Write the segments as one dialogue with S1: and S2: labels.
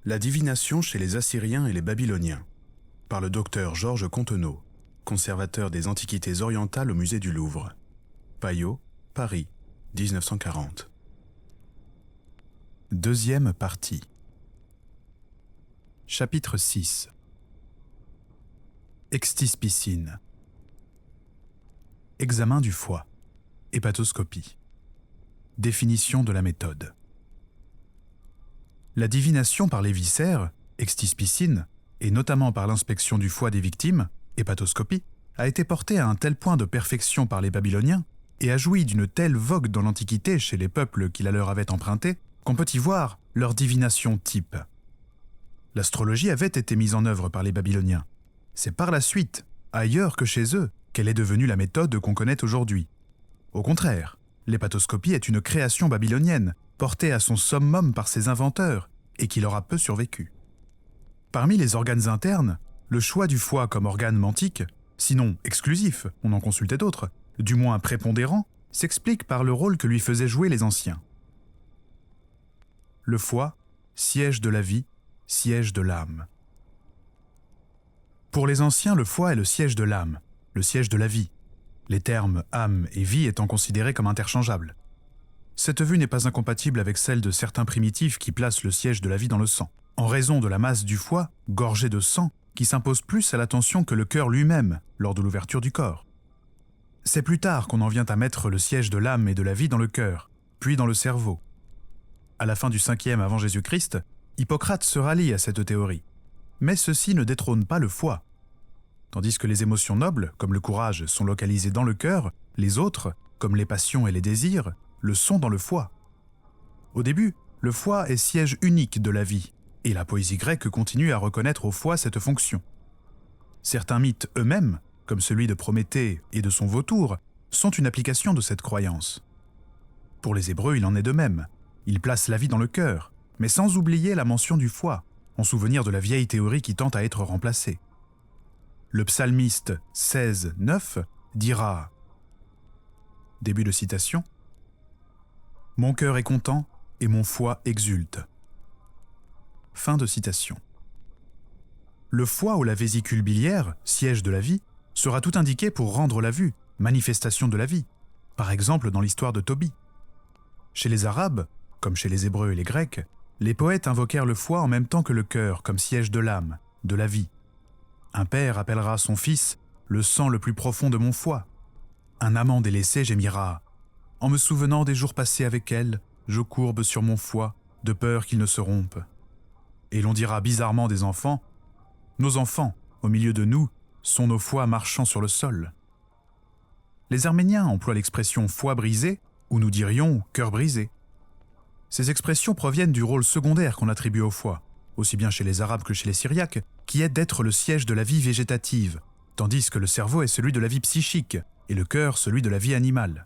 S1: La divination chez les Assyriens et les Babyloniens, par le docteur Georges Contenot, conservateur des antiquités orientales au musée du Louvre. Payot, Paris, 1940. Deuxième partie. Chapitre 6. Extispicine. Examen du foie. Hépatoscopie. Définition de la méthode. La divination par les viscères, extispicine, et notamment par l'inspection du foie des victimes, hépatoscopie, a été portée à un tel point de perfection par les Babyloniens et a joui d'une telle vogue dans l'Antiquité chez les peuples qui la leur avaient empruntée qu'on peut y voir leur divination type. L'astrologie avait été mise en œuvre par les Babyloniens. C'est par la suite, ailleurs que chez eux, qu'elle est devenue la méthode qu'on connaît aujourd'hui. Au contraire, l'hépatoscopie est une création babylonienne, portée à son summum par ses inventeurs et qui leur a peu survécu. Parmi les organes internes, le choix du foie comme organe mantique, sinon exclusif, on en consultait d'autres, du moins prépondérant, s'explique par le rôle que lui faisaient jouer les anciens. Le foie, siège de la vie, siège de l'âme. Pour les anciens, le foie est le siège de l'âme, le siège de la vie, les termes âme et vie étant considérés comme interchangeables. Cette vue n'est pas incompatible avec celle de certains primitifs qui placent le siège de la vie dans le sang, en raison de la masse du foie, gorgée de sang, qui s'impose plus à l'attention que le cœur lui-même lors de l'ouverture du corps. C'est plus tard qu'on en vient à mettre le siège de l'âme et de la vie dans le cœur, puis dans le cerveau. À la fin du 5e avant Jésus-Christ, Hippocrate se rallie à cette théorie. Mais ceci ne détrône pas le foie. Tandis que les émotions nobles, comme le courage, sont localisées dans le cœur, les autres, comme les passions et les désirs, le sont dans le foie. Au début, le foie est siège unique de la vie, et la poésie grecque continue à reconnaître au foie cette fonction. Certains mythes eux-mêmes, comme celui de Prométhée et de son vautour, sont une application de cette croyance. Pour les Hébreux, il en est de même. Ils placent la vie dans le cœur, mais sans oublier la mention du foie, en souvenir de la vieille théorie qui tente à être remplacée. Le psalmiste 16:9 dira, début de citation, « Mon cœur est content et mon foie exulte. » Fin de citation. Le foie ou la vésicule biliaire, siège de la vie, sera tout indiqué pour rendre la vue, manifestation de la vie, par exemple dans l'histoire de Tobie. Chez les Arabes, comme chez les Hébreux et les Grecs, les poètes invoquèrent le foie en même temps que le cœur comme siège de l'âme, de la vie. Un père appellera son fils « le sang le plus profond de mon foie ». Un amant délaissé gémira « En me souvenant des jours passés avec elle, je courbe sur mon foie, de peur qu'il ne se rompe. » Et l'on dira bizarrement des enfants « Nos enfants, au milieu de nous, sont nos foies marchant sur le sol. » Les Arméniens emploient l'expression « foie brisé » ou nous dirions « cœur brisé ». Ces expressions proviennent du rôle secondaire qu'on attribue au foie, aussi bien chez les Arabes que chez les Syriaques, qui est d'être le siège de la vie végétative, tandis que le cerveau est celui de la vie psychique et le cœur celui de la vie animale.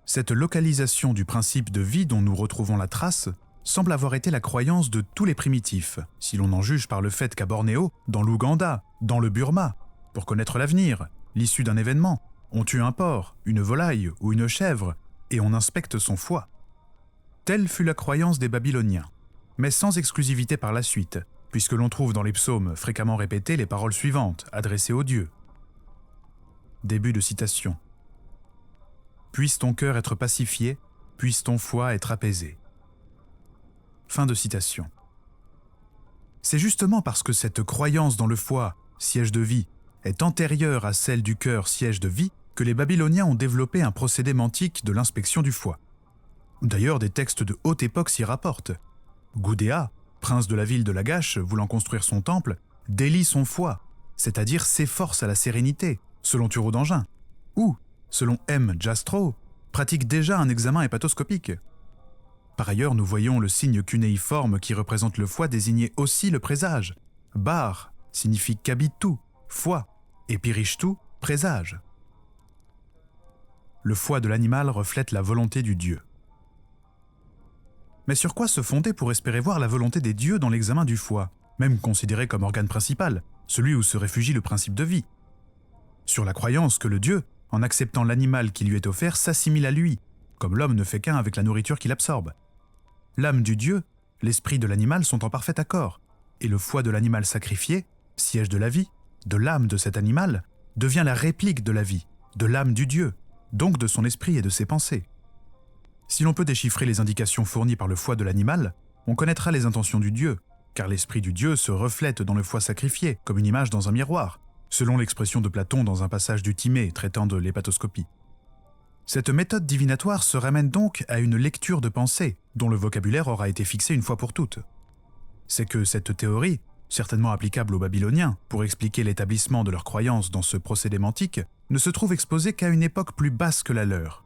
S1: Cette localisation du principe de vie dont nous retrouvons la trace semble avoir été la croyance de tous les primitifs, si l'on en juge par le fait qu'à Bornéo, dans l'Ouganda, dans le Burma, pour connaître l'avenir, l'issue d'un événement, on tue un porc, une volaille ou une chèvre et on inspecte son foie. Telle fut la croyance des Babyloniens, mais sans exclusivité par la suite, puisque l'on trouve dans les psaumes fréquemment répétées les paroles suivantes, adressées aux dieux. Début de citation. « Puisse ton cœur être pacifié, puisse ton foie être apaisé. » Fin de citation. C'est justement parce que cette croyance dans le foie, siège de vie, est antérieure à celle du cœur, siège de vie, que les Babyloniens ont développé un procédé mantique de l'inspection du foie. D'ailleurs, des textes de haute époque s'y rapportent. Gudea, prince de la ville de Lagash, voulant construire son temple, délie son foie, c'est-à-dire s'efforce à la sérénité, selon Thureau d'Angin, ou, selon M. Jastrow, pratique déjà un examen hépatoscopique. Par ailleurs, nous voyons le signe cunéiforme qui représente le foie désigner aussi le présage. Bar signifie kabitu, foie, et pirishtu, présage. Le foie de l'animal reflète la volonté du dieu. Mais sur quoi se fonder pour espérer voir la volonté des dieux dans l'examen du foie, même considéré comme organe principal, celui où se réfugie le principe de vie? Sur la croyance que le dieu, en acceptant l'animal qui lui est offert, s'assimile à lui, comme l'homme ne fait qu'un avec la nourriture qu'il absorbe. L'âme du dieu, l'esprit de l'animal sont en parfait accord, et le foie de l'animal sacrifié, siège de la vie, de l'âme de cet animal, devient la réplique de la vie, de l'âme du Dieu, donc de son esprit et de ses pensées. Si l'on peut déchiffrer les indications fournies par le foie de l'animal, on connaîtra les intentions du Dieu, car l'esprit du Dieu se reflète dans le foie sacrifié, comme une image dans un miroir, selon l'expression de Platon dans un passage du Timée traitant de l'hépatoscopie. Cette méthode divinatoire se ramène donc à une lecture de pensée, dont le vocabulaire aura été fixé une fois pour toutes. C'est que cette théorie, certainement applicable aux Babyloniens pour expliquer l'établissement de leurs croyances dans ce procédé mantique, ne se trouve exposée qu'à une époque plus basse que la leur.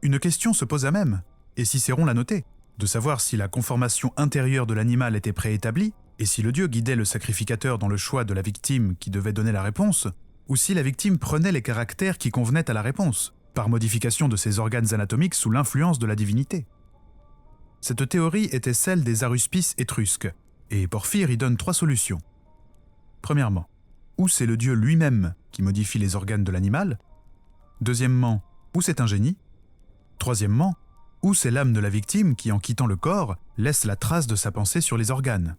S1: Une question se posa même, et Cicéron l'a noté, de savoir si la conformation intérieure de l'animal était préétablie, et si le Dieu guidait le sacrificateur dans le choix de la victime qui devait donner la réponse, ou si la victime prenait les caractères qui convenaient à la réponse, par modification de ses organes anatomiques sous l'influence de la divinité. Cette théorie était celle des aruspices étrusques, et Porphyre y donne 3 solutions. Premièrement, ou c'est le Dieu lui-même qui modifie les organes de l'animal. Deuxièmement, ou c'est un génie. Troisièmement, ou c'est l'âme de la victime qui, en quittant le corps, laisse la trace de sa pensée sur les organes.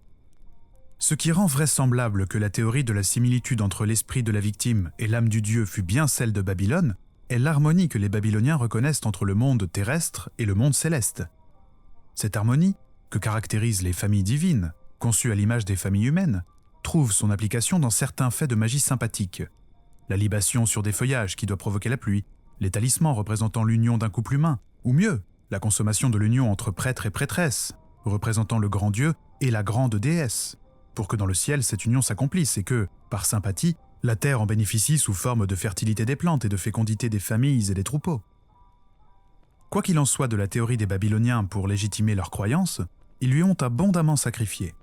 S1: Ce qui rend vraisemblable que la théorie de la similitude entre l'esprit de la victime et l'âme du Dieu fut bien celle de Babylone est l'harmonie que les Babyloniens reconnaissent entre le monde terrestre et le monde céleste. Cette harmonie, que caractérisent les familles divines, conçues à l'image des familles humaines, trouve son application dans certains faits de magie sympathique. La libation sur des feuillages qui doit provoquer la pluie, les talismans représentant l'union d'un couple humain, ou mieux, la consommation de l'union entre prêtre et prêtresse, représentant le grand Dieu et la grande déesse, pour que dans le ciel cette union s'accomplisse et que, par sympathie, la terre en bénéficie sous forme de fertilité des plantes et de fécondité des familles et des troupeaux. Quoi qu'il en soit de la théorie des Babyloniens pour légitimer leurs croyances, ils lui ont abondamment sacrifié.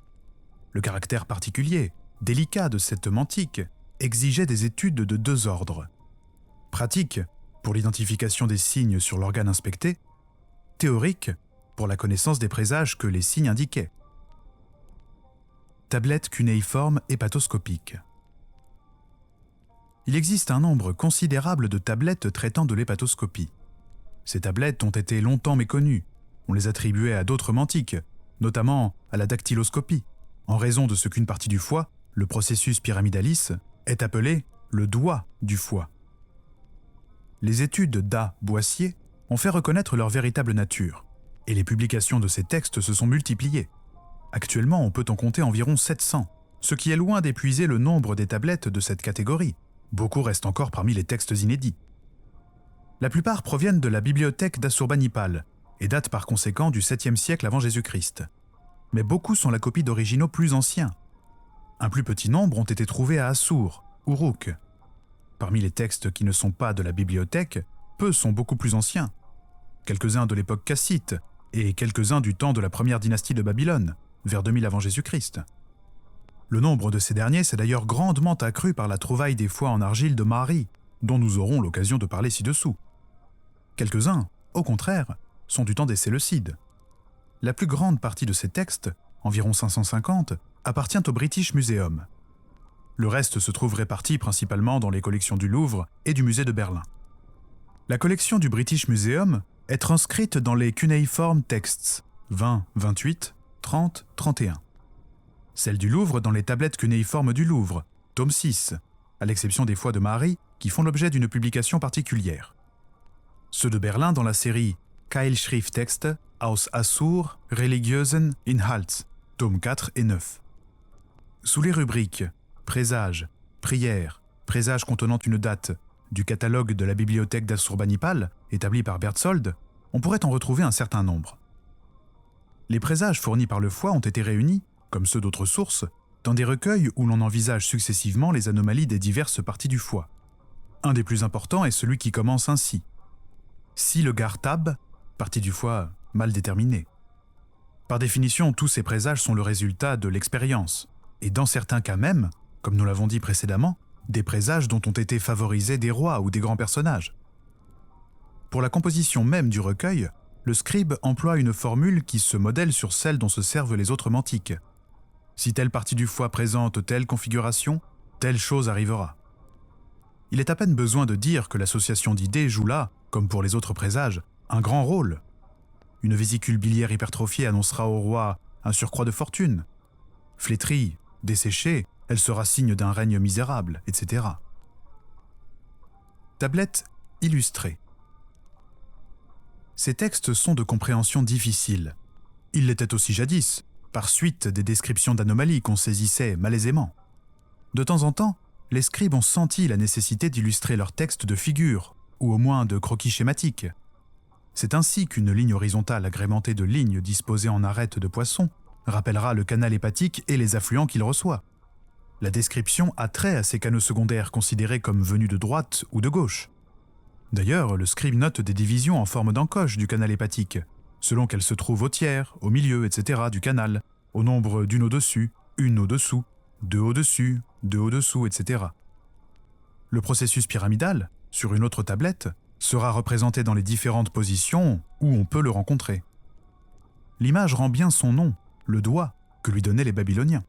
S1: Le caractère particulier, délicat de cette mantique, exigeait des études de 2 ordres. Pratique, pour l'identification des signes sur l'organe inspecté, théorique, pour la connaissance des présages que les signes indiquaient. Tablette cunéiforme hépatoscopique. Il existe un nombre considérable de tablettes traitant de l'hépatoscopie. Ces tablettes ont été longtemps méconnues. On les attribuait à d'autres mantiques, notamment à la dactyloscopie, en raison de ce qu'une partie du foie, le processus pyramidalis, est appelé le doigt du foie. Les études d'A. Boissier ont fait reconnaître leur véritable nature, et les publications de ces textes se sont multipliées. Actuellement, on peut en compter environ 700, ce qui est loin d'épuiser le nombre des tablettes de cette catégorie. Beaucoup restent encore parmi les textes inédits. La plupart proviennent de la bibliothèque d'Assurbanipal et datent par conséquent du 7e siècle avant Jésus-Christ. Mais beaucoup sont la copie d'originaux plus anciens. Un plus petit nombre ont été trouvés à Assur, Uruk. Parmi les textes qui ne sont pas de la bibliothèque, peu sont beaucoup plus anciens. Quelques-uns de l'époque cassite et quelques-uns du temps de la première dynastie de Babylone, vers 2000 avant Jésus-Christ. Le nombre de ces derniers s'est d'ailleurs grandement accru par la trouvaille des foies en argile de Mari, dont nous aurons l'occasion de parler ci-dessous. Quelques-uns, au contraire, sont du temps des Séleucides. La plus grande partie de ces textes, environ 550, appartient au British Museum. Le reste se trouve réparti principalement dans les collections du Louvre et du musée de Berlin. La collection du British Museum est transcrite dans les Cuneiform Texts 20, 28, 30, 31. Celle du Louvre dans les tablettes cunéiformes du Louvre, tome 6, à l'exception des foies de Marie qui font l'objet d'une publication particulière. Ceux de Berlin dans la série Keilschrifttexte aus Assur religiösen Inhalts, tome 4 et 9. Sous les rubriques Présages, Prières, Présages contenant une date du catalogue de la bibliothèque d'Assurbanipal, établi par Berthold, on pourrait en retrouver un certain nombre. Les présages fournis par le foie ont été réunis, comme ceux d'autres sources, dans des recueils où l'on envisage successivement les anomalies des diverses parties du foie. Un des plus importants est celui qui commence ainsi. Si le Gartab, partie du foie mal déterminée. Par définition, tous ces présages sont le résultat de l'expérience, et dans certains cas même, comme nous l'avons dit précédemment, des présages dont ont été favorisés des rois ou des grands personnages. Pour la composition même du recueil, le scribe emploie une formule qui se modèle sur celle dont se servent les autres mantiques. Si telle partie du foie présente telle configuration, telle chose arrivera. Il est à peine besoin de dire que l'association d'idées joue là, comme pour les autres présages, un grand rôle. Une vésicule biliaire hypertrophiée annoncera au roi un surcroît de fortune. Flétrie, desséchée, elle sera signe d'un règne misérable, etc. Tablette illustrée. Ces textes sont de compréhension difficile. Ils l'étaient aussi jadis, par suite des descriptions d'anomalies qu'on saisissait malaisément. De temps en temps, les scribes ont senti la nécessité d'illustrer leurs textes de figures, ou au moins de croquis schématiques. C'est ainsi qu'une ligne horizontale agrémentée de lignes disposées en arêtes de poisson rappellera le canal hépatique et les affluents qu'il reçoit. La description a trait à ces canaux secondaires considérés comme venus de droite ou de gauche. D'ailleurs, le scribe note des divisions en forme d'encoche du canal hépatique, selon qu'elles se trouvent au tiers, au milieu, etc. du canal, au nombre d'une au-dessus, une au-dessous, deux au-dessus, deux au-dessous, etc. Le processus pyramidal, sur une autre tablette, sera représenté dans les différentes positions où on peut le rencontrer. L'image rend bien son nom, le doigt, que lui donnaient les Babyloniens.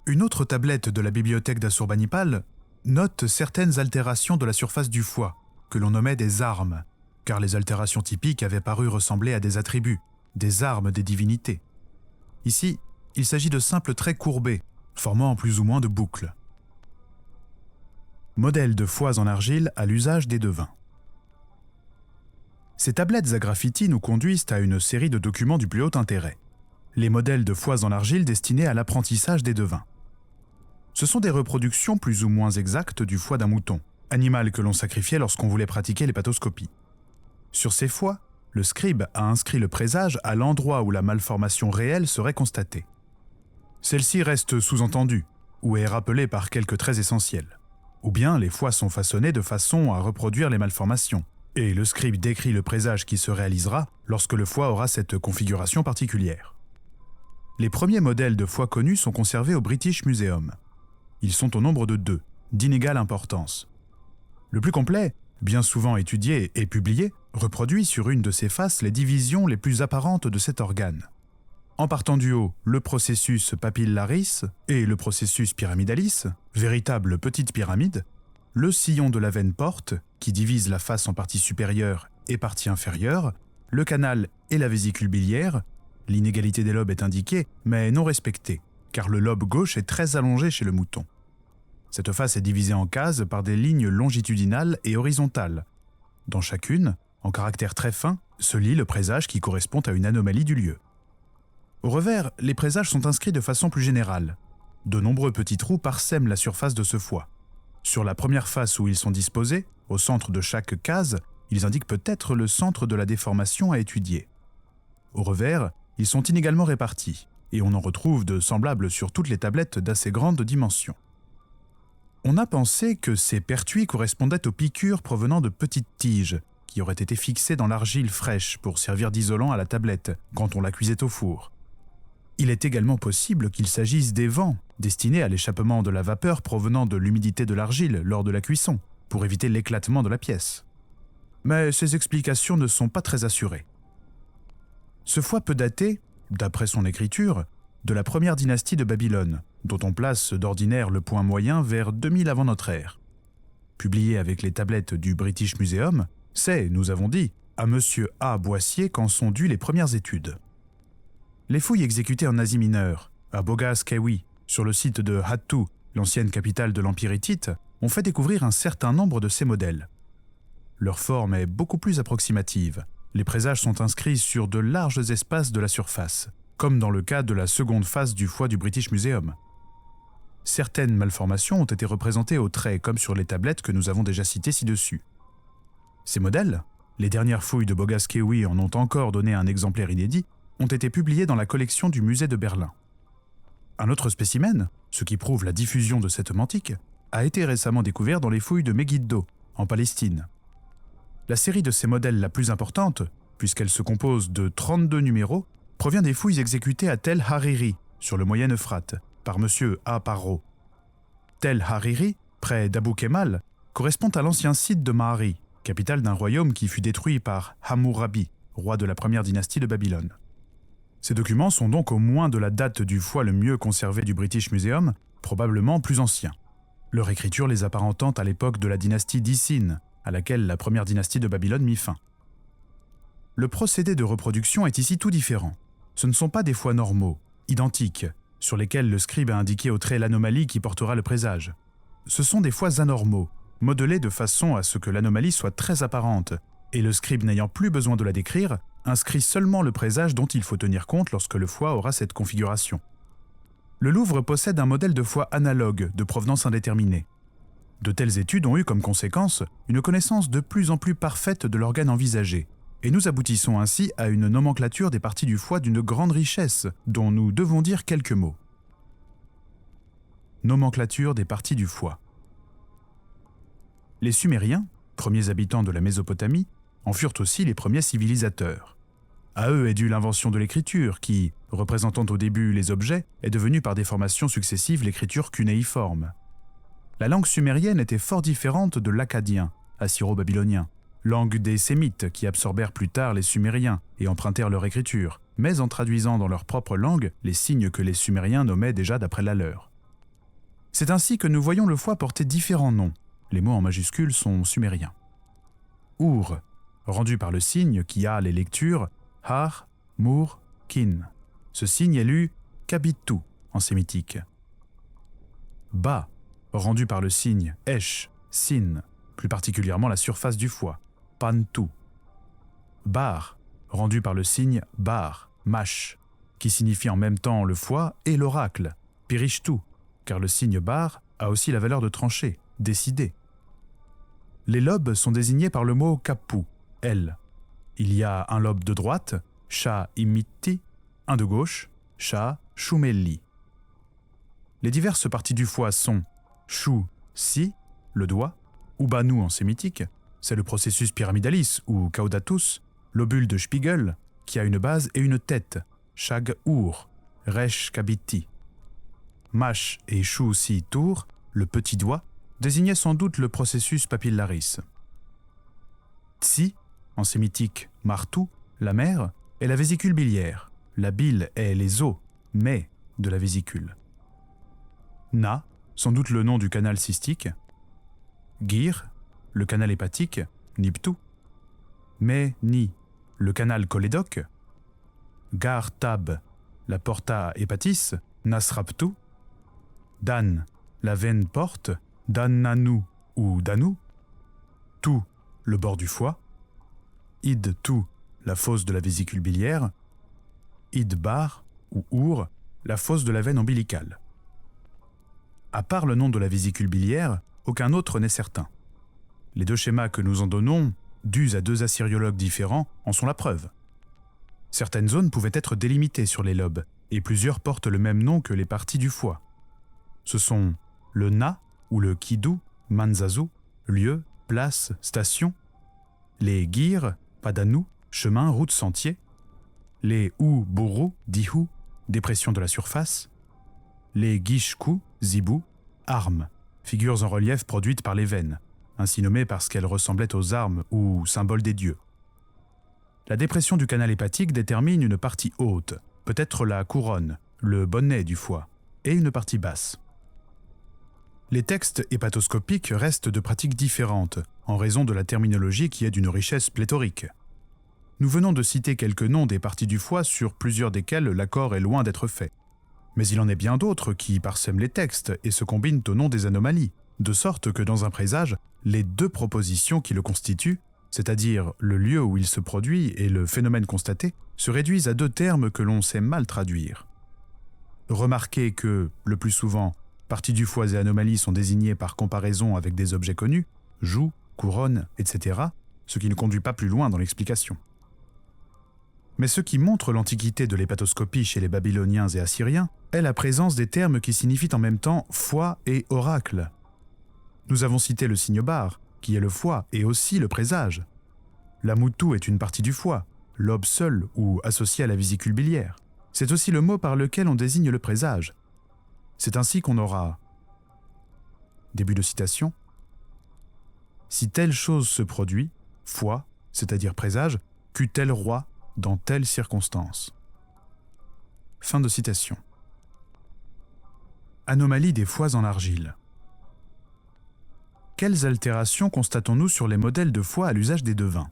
S1: Une autre tablette de la bibliothèque d'Assurbanipal note certaines altérations de la surface du foie, que l'on nommait des armes, car les altérations typiques avaient paru ressembler à des attributs, des armes des divinités. Ici, il s'agit de simples traits courbés, formant plus ou moins de boucles. Modèle de foies en argile à l'usage des devins. Ces tablettes à graffiti nous conduisent à une série de documents du plus haut intérêt. Les modèles de foies en argile destinés à l'apprentissage des devins. Ce sont des reproductions plus ou moins exactes du foie d'un mouton, animal que l'on sacrifiait lorsqu'on voulait pratiquer l'hépatoscopie. Sur ces foies, le scribe a inscrit le présage à l'endroit où la malformation réelle serait constatée. Celle-ci reste sous-entendue, ou est rappelée par quelques traits essentiels. Ou bien les foies sont façonnées de façon à reproduire les malformations, et le scribe décrit le présage qui se réalisera lorsque le foie aura cette configuration particulière. Les premiers modèles de foie connus sont conservés au British Museum. Ils sont au nombre de 2, d'inégale importance. Le plus complet, bien souvent étudié et publié, reproduit sur une de ses faces les divisions les plus apparentes de cet organe. En partant du haut, le processus papillaris et le processus pyramidalis, véritable petite pyramide, le sillon de la veine porte, qui divise la face en partie supérieure et partie inférieure, le canal et la vésicule biliaire. L'inégalité des lobes est indiquée, mais non respectée, car le lobe gauche est très allongé chez le mouton. Cette face est divisée en cases par des lignes longitudinales et horizontales. Dans chacune, en caractère très fin, se lit le présage qui correspond à une anomalie du lieu. Au revers, les présages sont inscrits de façon plus générale. De nombreux petits trous parsèment la surface de ce foie. Sur la première face où ils sont disposés, au centre de chaque case, ils indiquent peut-être le centre de la déformation à étudier. Au revers, ils sont inégalement répartis, et on en retrouve de semblables sur toutes les tablettes d'assez grande dimension. On a pensé que ces pertuis correspondaient aux piqûres provenant de petites tiges, qui auraient été fixées dans l'argile fraîche pour servir d'isolant à la tablette quand on la cuisait au four. Il est également possible qu'il s'agisse d'évents destinés à l'échappement de la vapeur provenant de l'humidité de l'argile lors de la cuisson, pour éviter l'éclatement de la pièce. Mais ces explications ne sont pas très assurées. Ce foie peut dater, d'après son écriture, de la première dynastie de Babylone, dont on place d'ordinaire le point moyen vers 2000 avant notre ère. Publié avec les tablettes du British Museum, c'est, nous avons dit, à M. A. Boissier qu'en sont dues les premières études. Les fouilles exécutées en Asie mineure, à Boghaz Kewi, sur le site de Hattu, l'ancienne capitale de l'Empire hittite, ont fait découvrir un certain nombre de ces modèles. Leur forme est beaucoup plus approximative. Les présages sont inscrits sur de larges espaces de la surface, comme dans le cas de la seconde face du foie du British Museum. Certaines malformations ont été représentées au trait, comme sur les tablettes que nous avons déjà citées ci-dessus. Ces modèles, les dernières fouilles de Boghaz Kewi en ont encore donné un exemplaire inédit, ont été publiés dans la collection du musée de Berlin. Un autre spécimen, ce qui prouve la diffusion de cette mantique, a été récemment découvert dans les fouilles de Megiddo, en Palestine. La série de ces modèles la plus importante, puisqu'elle se compose de 32 numéros, provient des fouilles exécutées à Tel Hariri, sur le Moyen Euphrate, par M. A. Parro. Tel Hariri, près d'Abou Kemal, correspond à l'ancien site de Mahari, capitale d'un royaume qui fut détruit par Hammurabi, roi de la première dynastie de Babylone. Ces documents sont donc au moins de la date du foie le mieux conservé du British Museum, probablement plus ancien. Leur écriture les apparentant à l'époque de la dynastie d'Issine, à laquelle la première dynastie de Babylone mit fin. Le procédé de reproduction est ici tout différent. Ce ne sont pas des foies normaux, identiques, sur lesquels le scribe a indiqué au trait l'anomalie qui portera le présage. Ce sont des foies anormaux, modelés de façon à ce que l'anomalie soit très apparente, et le scribe n'ayant plus besoin de la décrire, inscrit seulement le présage dont il faut tenir compte lorsque le foie aura cette configuration. Le Louvre possède un modèle de foie analogue de provenance indéterminée. De telles études ont eu comme conséquence une connaissance de plus en plus parfaite de l'organe envisagé, et nous aboutissons ainsi à une nomenclature des parties du foie d'une grande richesse, dont nous devons dire quelques mots. Nomenclature des parties du foie. Les Sumériens, premiers habitants de la Mésopotamie, en furent aussi les premiers civilisateurs. À eux est due l'invention de l'écriture qui, représentant au début les objets, est devenue par des formations successives l'écriture cunéiforme. La langue sumérienne était fort différente de l'akkadien, assyro-babylonien, langue des Sémites qui absorbèrent plus tard les Sumériens et empruntèrent leur écriture, mais en traduisant dans leur propre langue les signes que les Sumériens nommaient déjà d'après la leur. C'est ainsi que nous voyons le foie porter différents noms. Les mots en majuscules sont sumériens. Ur, rendu par le signe qui a les lectures Har, Mur, Kin. Ce signe est lu Kabitu en sémitique. Ba, rendu par le signe Esh, Sin, plus particulièrement la surface du foie, Pantu. Bar, rendu par le signe Bar, Mash, qui signifie en même temps le foie et l'oracle, Pirishtu, car le signe Bar a aussi la valeur de trancher, décider. Les lobes sont désignés par le mot Kapu, L. Il y a un lobe de droite, Sha Imitti, un de gauche, Sha Shumeli. Les diverses parties du foie sont Shu, Si, le doigt, Ubanu en sémitique, c'est le processus pyramidalis ou caudatus, l'obule de Spiegel, qui a une base et une tête, Shag Ur, Resh Kabiti. Mash et Shu Si Tour, le petit doigt, désignaient sans doute le processus papillaris. Tsi, en sémitique Martou, la mère, est la vésicule biliaire. La bile est les os, mais de la vésicule. Na, sans doute le nom du canal cystique. Gir, le canal hépatique, Niptu. Mais Ni, le canal cholédoque. Gar Tab, la porta hepatis, Nasraptu. Dan, la veine porte, Dannanu ou Danu. Tu, le bord du foie. Id Tu, la fosse de la vésicule biliaire. Id Bar ou Our, la fosse de la veine ombilicale. À part le nom de la vésicule biliaire, aucun autre n'est certain. Les deux schémas que nous en donnons, dus à deux assyriologues différents, en sont la preuve. Certaines zones pouvaient être délimitées sur les lobes, et plusieurs portent le même nom que les parties du foie. Ce sont le Na ou le Kidu, Manzazu, lieu, place, station, les Gir, Padanu, chemin, route, sentier, les Buru, Dihu, dépression de la surface, les Gishku, Zibu, armes, figures en relief produites par les veines, ainsi nommées parce qu'elles ressemblaient aux armes ou symboles des dieux. La dépression du canal hépatique détermine une partie haute, peut-être la couronne, le bonnet du foie, et une partie basse. Les textes hépatoscopiques restent de pratiques différentes, en raison de la terminologie qui est d'une richesse pléthorique. Nous venons de citer quelques noms des parties du foie sur plusieurs desquelles l'accord est loin d'être fait. Mais il en est bien d'autres qui parsèment les textes et se combinent au nom des anomalies, de sorte que dans un présage, les deux propositions qui le constituent, c'est-à-dire le lieu où il se produit et le phénomène constaté, se réduisent à deux termes que l'on sait mal traduire. Remarquez que, le plus souvent, parties du foie et anomalies sont désignées par comparaison avec des objets connus, joue, couronne, etc., ce qui ne conduit pas plus loin dans l'explication. Mais ce qui montre l'antiquité de l'hépatoscopie chez les Babyloniens et Assyriens est la présence des termes qui signifient en même temps foie et oracle. Nous avons cité le signe bar, qui est le foie et aussi le présage. La moutou est une partie du foie, lobe seul ou associé à la vésicule biliaire. C'est aussi le mot par lequel on désigne le présage. C'est ainsi qu'on aura... Début de citation. Si telle chose se produit, foie, c'est-à-dire présage, qu'eut tel roi dans telle circonstance. Fin de citation. Anomalie des foies en argile. Quelles altérations constatons-nous sur les modèles de foie à l'usage des devins ?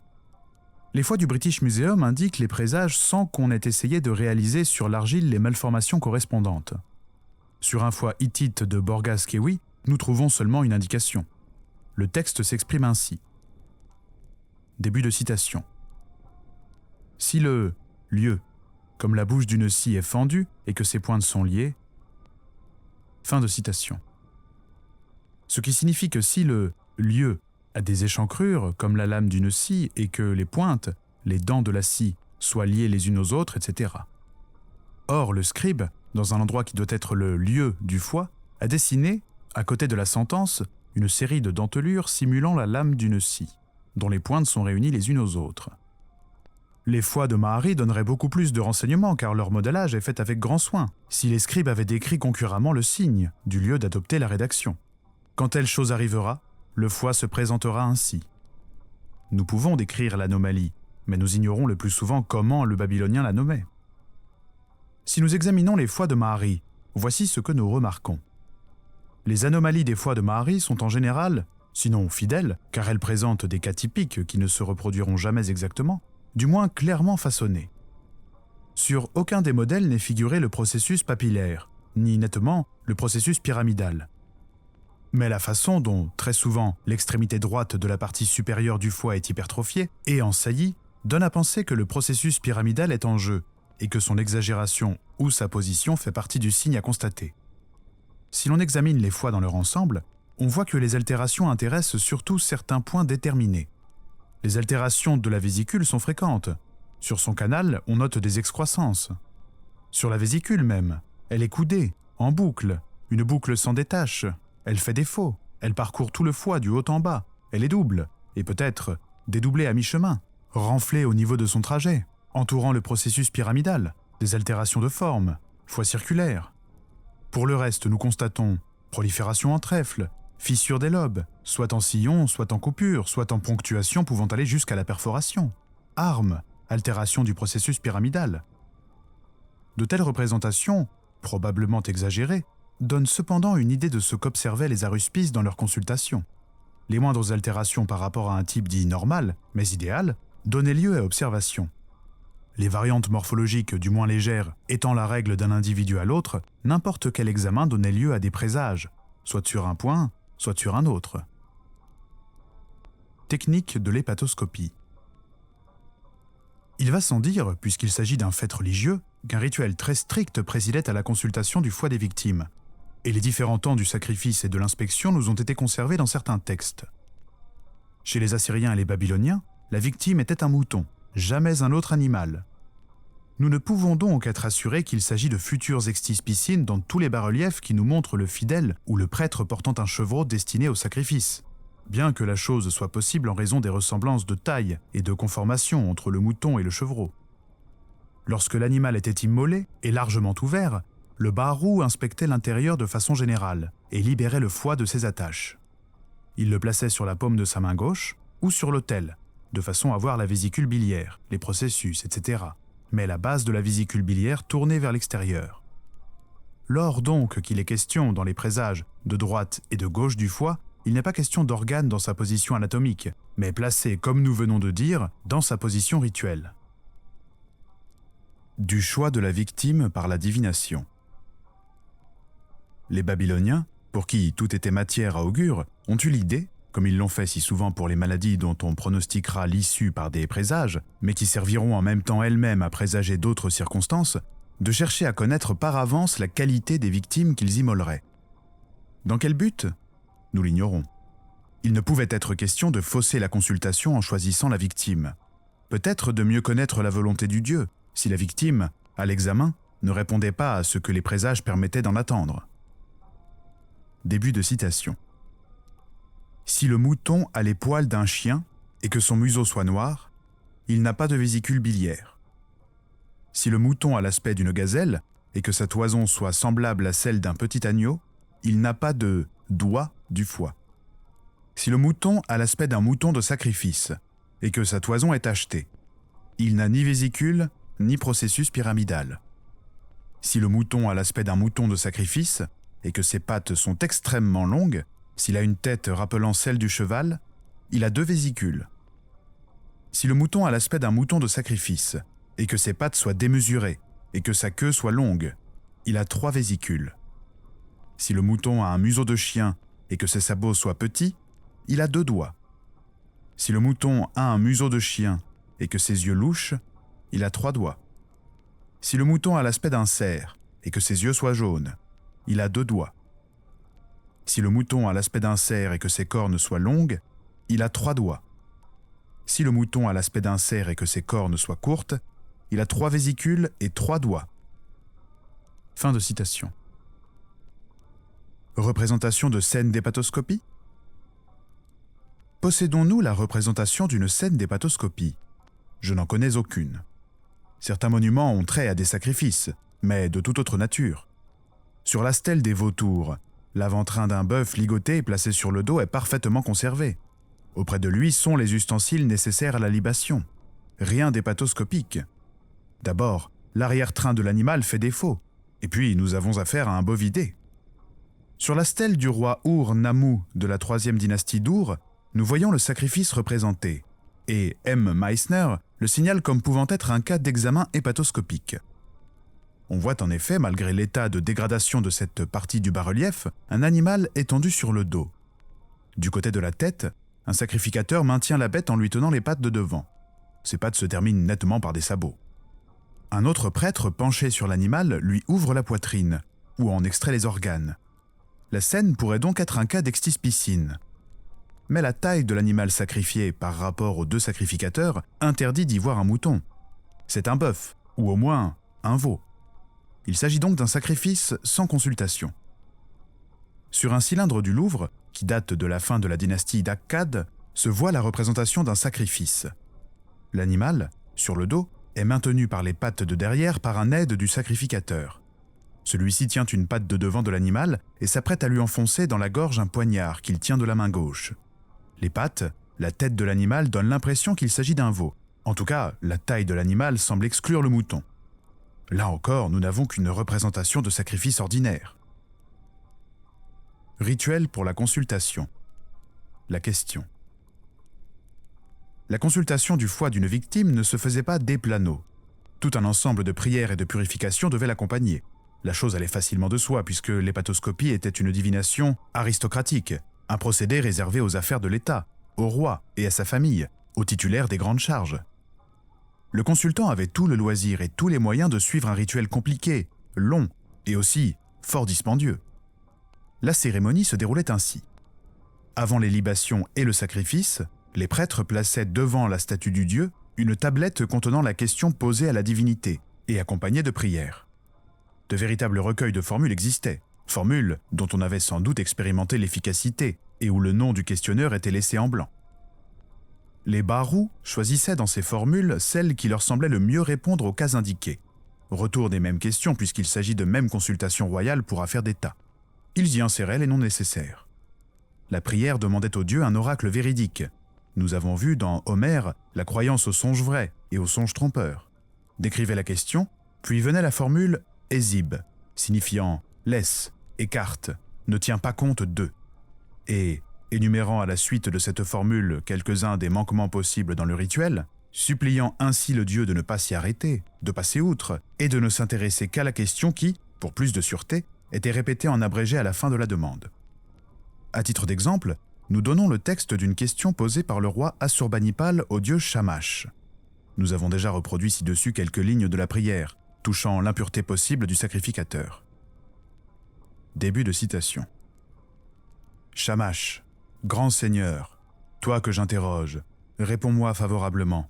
S1: Les foies du British Museum indiquent les présages sans qu'on ait essayé de réaliser sur l'argile les malformations correspondantes. Sur un foie hittite de Borgas Kewi, nous trouvons seulement une indication. Le texte s'exprime ainsi. Début de citation. Si le lieu, comme la bouche d'une scie est fendue et que ses pointes sont liées. Fin de citation. Ce qui signifie que si le lieu a des échancrures, comme la lame d'une scie, et que les pointes, les dents de la scie, soient liées les unes aux autres, etc. Or, le scribe, dans un endroit qui doit être le lieu du foie, a dessiné, à côté de la sentence, une série de dentelures simulant la lame d'une scie, dont les pointes sont réunies les unes aux autres. Les foies de Mahari donneraient beaucoup plus de renseignements car leur modélage est fait avec grand soin, si les scribes avaient décrit concurremment le signe, du lieu d'adopter la rédaction. Quand telle chose arrivera, le foie se présentera ainsi. Nous pouvons décrire l'anomalie, mais nous ignorons le plus souvent comment le babylonien la nommait. Si nous examinons les foies de Mahari, voici ce que nous remarquons. Les anomalies des foies de Mahari sont en général, sinon fidèles, car elles présentent des cas typiques qui ne se reproduiront jamais exactement, du moins clairement façonnées. Sur aucun des modèles n'est figuré le processus papillaire, ni nettement le processus pyramidal. Mais la façon dont, très souvent, l'extrémité droite de la partie supérieure du foie est hypertrophiée et en saillie donne à penser que le processus pyramidal est en jeu et que son exagération ou sa position fait partie du signe à constater. Si l'on examine les foies dans leur ensemble, on voit que les altérations intéressent surtout certains points déterminés. Les altérations de la vésicule sont fréquentes. Sur son canal, on note des excroissances. Sur la vésicule même, elle est coudée, en boucle. Une boucle s'en détache. Elle fait défaut. Elle parcourt tout le foie du haut en bas. Elle est double, et peut-être dédoublée à mi-chemin, renflée au niveau de son trajet, entourant le processus pyramidal, des altérations de forme, foie circulaire. Pour le reste, nous constatons prolifération en trèfle, fissure des lobes, soit en sillon, soit en coupure, soit en ponctuation pouvant aller jusqu'à la perforation. Armes, altération du processus pyramidal. De telles représentations, probablement exagérées, donnent cependant une idée de ce qu'observaient les aruspices dans leur consultation. Les moindres altérations par rapport à un type dit normal, mais idéal, donnaient lieu à observation. Les variantes morphologiques du moins légères étant la règle d'un individu à l'autre, n'importe quel examen donnait lieu à des présages, soit sur un point, soit sur un autre. Technique de l'hépatoscopie. Il va sans dire, puisqu'il s'agit d'un fait religieux, qu'un rituel très strict présidait à la consultation du foie des victimes, et les différents temps du sacrifice et de l'inspection nous ont été conservés dans certains textes. Chez les Assyriens et les Babyloniens, la victime était un mouton, jamais un autre animal. Nous ne pouvons donc être assurés qu'il s'agit de futurs extispicines dans tous les bas-reliefs qui nous montrent le fidèle ou le prêtre portant un chevreau destiné au sacrifice, bien que la chose soit possible en raison des ressemblances de taille et de conformation entre le mouton et le chevreau. Lorsque l'animal était immolé et largement ouvert, le barou inspectait l'intérieur de façon générale et libérait le foie de ses attaches. Il le plaçait sur la paume de sa main gauche ou sur l'autel, de façon à voir la vésicule biliaire, les processus, etc., mais la base de la vésicule biliaire tournée vers l'extérieur. Lors donc qu'il est question dans les présages de droite et de gauche du foie, il n'est pas question d'organe dans sa position anatomique, mais placé, comme nous venons de dire, dans sa position rituelle. Du choix de la victime par la divination. Les Babyloniens, pour qui tout était matière à augure, ont eu l'idée, comme ils l'ont fait si souvent pour les maladies dont on pronostiquera l'issue par des présages, mais qui serviront en même temps elles-mêmes à présager d'autres circonstances, de chercher à connaître par avance la qualité des victimes qu'ils immoleraient. Dans quel but ? Nous l'ignorons. Il ne pouvait être question de fausser la consultation en choisissant la victime. Peut-être de mieux connaître la volonté du Dieu, si la victime, à l'examen, ne répondait pas à ce que les présages permettaient d'en attendre. Début de citation. Si le mouton a les poils d'un chien et que son museau soit noir, il n'a pas de vésicule biliaire. Si le mouton a l'aspect d'une gazelle et que sa toison soit semblable à celle d'un petit agneau, il n'a pas de doigt du foie. Si le mouton a l'aspect d'un mouton de sacrifice et que sa toison est tachetée, il n'a ni vésicule ni processus pyramidal. Si le mouton a l'aspect d'un mouton de sacrifice et que ses pattes sont extrêmement longues, s'il a une tête rappelant celle du cheval, il a 2 vésicules. Si le mouton a l'aspect d'un mouton de sacrifice, et que ses pattes soient démesurées, et que sa queue soit longue, il a 3 vésicules. Si le mouton a un museau de chien, et que ses sabots soient petits, il a 2 doigts. Si le mouton a un museau de chien, et que ses yeux louches, il a 3 doigts. Si le mouton a l'aspect d'un cerf, et que ses yeux soient jaunes, il a 2 doigts. Si le mouton a l'aspect d'un cerf et que ses cornes soient longues, il a 3 doigts. Si le mouton a l'aspect d'un cerf et que ses cornes soient courtes, il a 3 vésicules et 3 doigts. Fin de citation. Représentation de scène d'hépatoscopie ? Possédons-nous la représentation d'une scène d'hépatoscopie ? Je n'en connais aucune. Certains monuments ont trait à des sacrifices, mais de toute autre nature. Sur la stèle des vautours, l'avant-train d'un bœuf ligoté et placé sur le dos est parfaitement conservé. Auprès de lui sont les ustensiles nécessaires à la libation. Rien d'hépatoscopique. D'abord, l'arrière-train de l'animal fait défaut, et puis nous avons affaire à un bovidé. Sur la stèle du roi Ur-Nammu de la 3e dynastie d'Ur, nous voyons le sacrifice représenté, et M. Meissner le signale comme pouvant être un cas d'examen hépatoscopique. On voit en effet, malgré l'état de dégradation de cette partie du bas-relief, un animal étendu sur le dos. Du côté de la tête, un sacrificateur maintient la bête en lui tenant les pattes de devant. Ces pattes se terminent nettement par des sabots. Un autre prêtre penché sur l'animal lui ouvre la poitrine, ou en extrait les organes. La scène pourrait donc être un cas d'extispicine. Mais la taille de l'animal sacrifié par rapport aux 2 sacrificateurs interdit d'y voir un mouton. C'est un bœuf, ou au moins un veau. Il s'agit donc d'un sacrifice sans consultation. Sur un cylindre du Louvre, qui date de la fin de la dynastie d'Akkad, se voit la représentation d'un sacrifice. L'animal, sur le dos, est maintenu par les pattes de derrière par un aide du sacrificateur. Celui-ci tient une patte de devant de l'animal et s'apprête à lui enfoncer dans la gorge un poignard qu'il tient de la main gauche. Les pattes, la tête de l'animal donnent l'impression qu'il s'agit d'un veau. En tout cas, la taille de l'animal semble exclure le mouton. Là encore, nous n'avons qu'une représentation de sacrifice ordinaire. Rituel pour la consultation. La question. La consultation du foie d'une victime ne se faisait pas des plano. Tout un ensemble de prières et de purifications devait l'accompagner. La chose allait facilement de soi puisque l'hépatoscopie était une divination aristocratique, un procédé réservé aux affaires de l'État, au roi et à sa famille, aux titulaires des grandes charges. Le consultant avait tout le loisir et tous les moyens de suivre un rituel compliqué, long et aussi fort dispendieux. La cérémonie se déroulait ainsi. Avant les libations et le sacrifice, les prêtres plaçaient devant la statue du dieu une tablette contenant la question posée à la divinité et accompagnée de prières. De véritables recueils de formules existaient, formules dont on avait sans doute expérimenté l'efficacité et où le nom du questionneur était laissé en blanc. Les barous choisissaient dans ces formules celles qui leur semblaient le mieux répondre aux cas indiqués. Retour des mêmes questions puisqu'il s'agit de mêmes consultations royales pour affaires d'État. Ils y inséraient les noms nécessaires. La prière demandait au dieu un oracle véridique. Nous avons vu dans Homère la croyance aux songes vrais et aux songes trompeurs. Décrivait la question, puis venait la formule « hésib », signifiant « laisse »,« écarte »,« ne tient pas compte de ». Et, énumérant à la suite de cette formule quelques-uns des manquements possibles dans le rituel, suppliant ainsi le dieu de ne pas s'y arrêter, de passer outre, et de ne s'intéresser qu'à la question qui, pour plus de sûreté, était répétée en abrégé à la fin de la demande. À titre d'exemple, nous donnons le texte d'une question posée par le roi Assurbanipal au dieu Shamash. Nous avons déjà reproduit ci-dessus quelques lignes de la prière, touchant l'impureté possible du sacrificateur. Début de citation. Shamash, grand seigneur, toi que j'interroge, réponds-moi favorablement.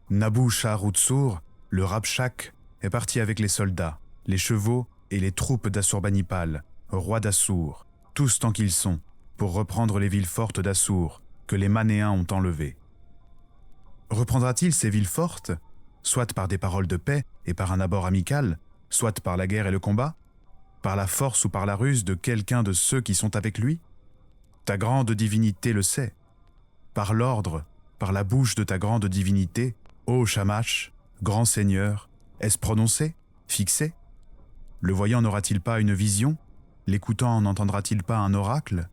S1: Nabu Shah Rutsour, le Rabshak, est parti avec les soldats, les chevaux et les troupes d'Assurbanipal, roi d'Assur, tous tant qu'ils sont, pour reprendre les villes fortes d'Assur, que les Manéens ont enlevées. Reprendra-t-il ces villes fortes, soit par des paroles de paix et par un abord amical, soit par la guerre et le combat, par la force ou par la ruse de quelqu'un de ceux qui sont avec lui? Ta grande divinité le sait. Par l'ordre, par la bouche de ta grande divinité, ô Shamash, grand seigneur, est-ce prononcé, fixé? Le voyant n'aura-t-il pas une vision? L'écoutant n'entendra-t-il pas un oracle?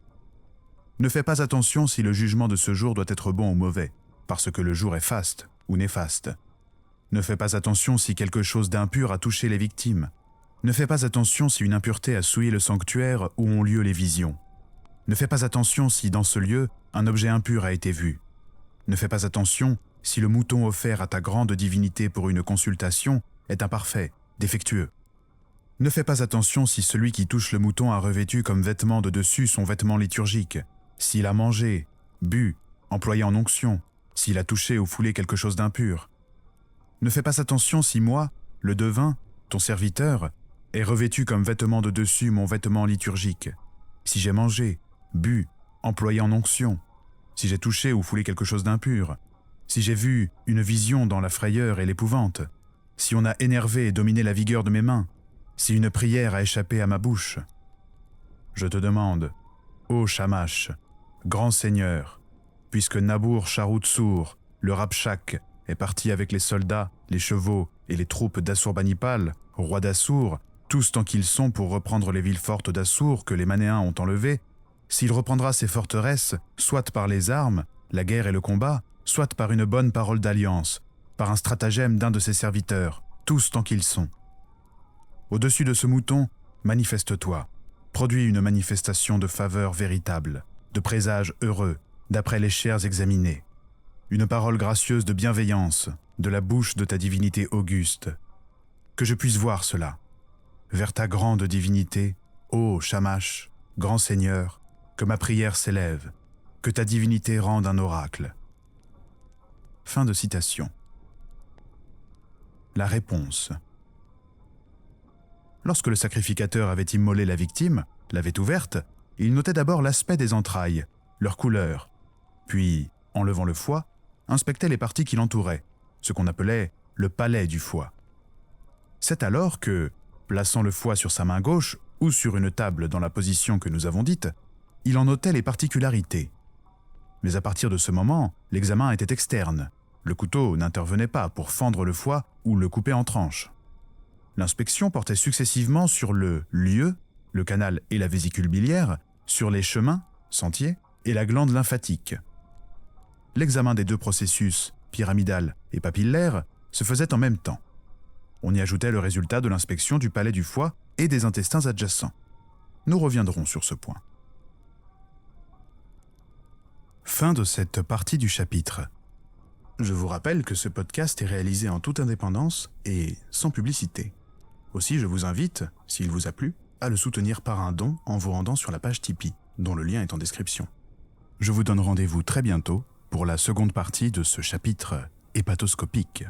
S1: Ne fais pas attention si le jugement de ce jour doit être bon ou mauvais. parce que le jour est faste ou néfaste. Ne fais pas attention si quelque chose d'impur a touché les victimes. Ne fais pas attention si une impureté a souillé le sanctuaire où ont lieu les visions. Ne fais pas attention si dans ce lieu, un objet impur a été vu. Ne fais pas attention si le mouton offert à ta grande divinité pour une consultation est imparfait, défectueux. Ne fais pas attention si celui qui touche le mouton a revêtu comme vêtement de dessus son vêtement liturgique, s'il a mangé, bu, employé en onction, s'il a touché ou foulé quelque chose d'impur. Ne fais pas attention si moi, le devin, ton serviteur, ai revêtu comme vêtement de dessus mon vêtement liturgique, si j'ai mangé, bu, employé en onction, si j'ai touché ou foulé quelque chose d'impur, si j'ai vu une vision dans la frayeur et l'épouvante, si on a énervé et dominé la vigueur de mes mains, si une prière a échappé à ma bouche. Je te demande, ô Shamash, grand seigneur, puisque Nabour Sharoutsour, le Rabshak, est parti avec les soldats, les chevaux et les troupes d'Assurbanipal, roi d'Assour, tous tant qu'ils sont pour reprendre les villes fortes d'Assour que les Manéens ont enlevées, s'il reprendra ces forteresses, soit par les armes, la guerre et le combat, soit par une bonne parole d'alliance, par un stratagème d'un de ses serviteurs, tous tant qu'ils sont. Au-dessus de ce mouton, manifeste-toi, produis une manifestation de faveur véritable, de présage heureux, d'après les chairs examinées. Une parole gracieuse de bienveillance, de la bouche de ta divinité auguste. Que je puisse voir cela. Vers ta grande divinité, ô Shamash, grand Seigneur, que ma prière s'élève, que ta divinité rende un oracle. Fin de citation. La réponse. Lorsque le sacrificateur avait immolé la victime, l'avait ouverte, il notait d'abord l'aspect des entrailles, leur couleur, puis, en levant le foie, inspectait les parties qui l'entouraient, ce qu'on appelait le palais du foie. C'est alors que, plaçant le foie sur sa main gauche ou sur une table dans la position que nous avons dite, il en notait les particularités. Mais à partir de ce moment, l'examen était externe. Le couteau n'intervenait pas pour fendre le foie ou le couper en tranches. L'inspection portait successivement sur le lieu, le canal et la vésicule biliaire, sur les chemins, sentiers, et la glande lymphatique. L'examen des deux processus, pyramidal et papillaire, se faisait en même temps. On y ajoutait le résultat de l'inspection du palais du foie et des intestins adjacents. Nous reviendrons sur ce point. Fin de cette partie du chapitre. Je vous rappelle que ce podcast est réalisé en toute indépendance et sans publicité. Aussi, je vous invite, s'il vous a plu, à le soutenir par un don en vous rendant sur la page Tipeee, dont le lien est en description. Je vous donne rendez-vous très bientôt pour la seconde partie de ce chapitre hépatoscopique.